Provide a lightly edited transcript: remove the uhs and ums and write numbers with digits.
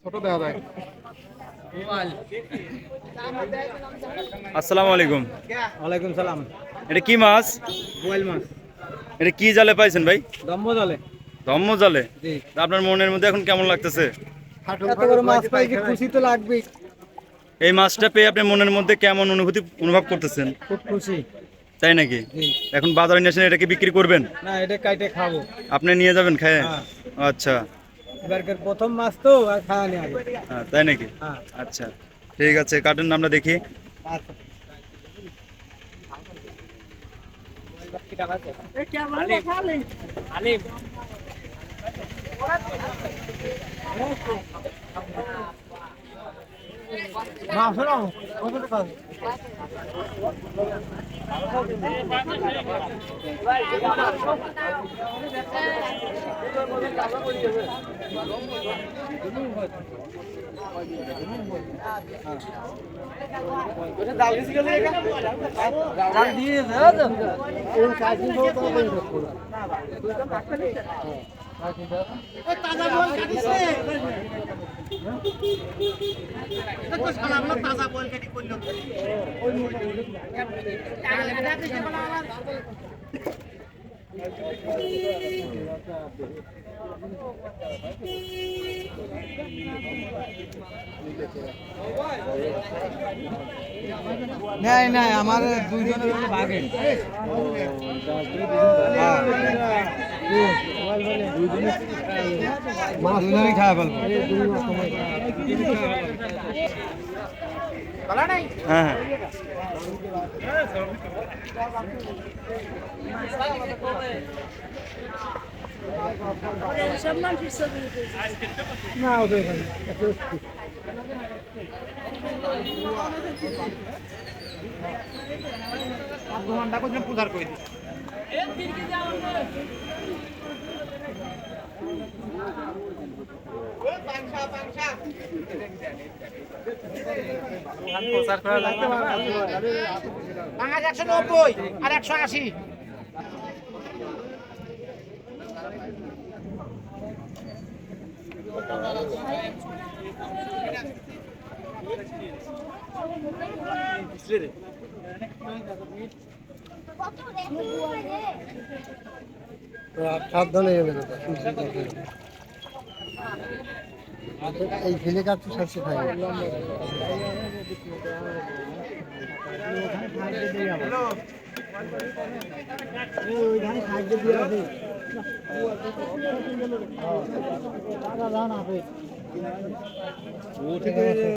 ছোট দেখা যায়। আসসালামু আলাইকুম। ওয়ালাইকুম সালাম। এটা কি মাছ? বোয়াল মাছ। এটা কি জালে পাইছেন ভাই? দম্ব জলে। ধম্ম জালে? জি। আপনার মনের মধ্যে এখন কেমন লাগতেছে? এত বড় মাছ পাইছি, খুশি তো লাগবেই। এই মাছটা পেয়ে আপনি মনের মধ্যে কেমন অনুভূতি অনুভব করতেছেন? খুব খুশি। তাই নাকি? জি। এখন বাজারে নিয়ে আসেন, এটাকে বিক্রি করবেন? না, এটা কাইটে খাবো। আপনি নিয়ে যাবেন খায়? হ্যাঁ। আচ্ছা। এবারকার প্রথম মাছ তো, আর খাওয়া নেই আগে। তাই নাকি? হ্যাঁ। আচ্ছা, ঠিক আছে, কাটেন আমরা দেখি। আচ্ছা। নাই নাই, আমার দুইজনের হলো ভাগে। দুজনেই খাওয়া ফেলবো। হ্যাঁ, হ্যাঁ। না, ওদের এখানে ঘন্টা পর্যন্ত পূজার করে দিই। পাঁচ 190 আর 180। সাবধানে গেলে এই ফেলে কাটতে সাথে খাই। ওইখানে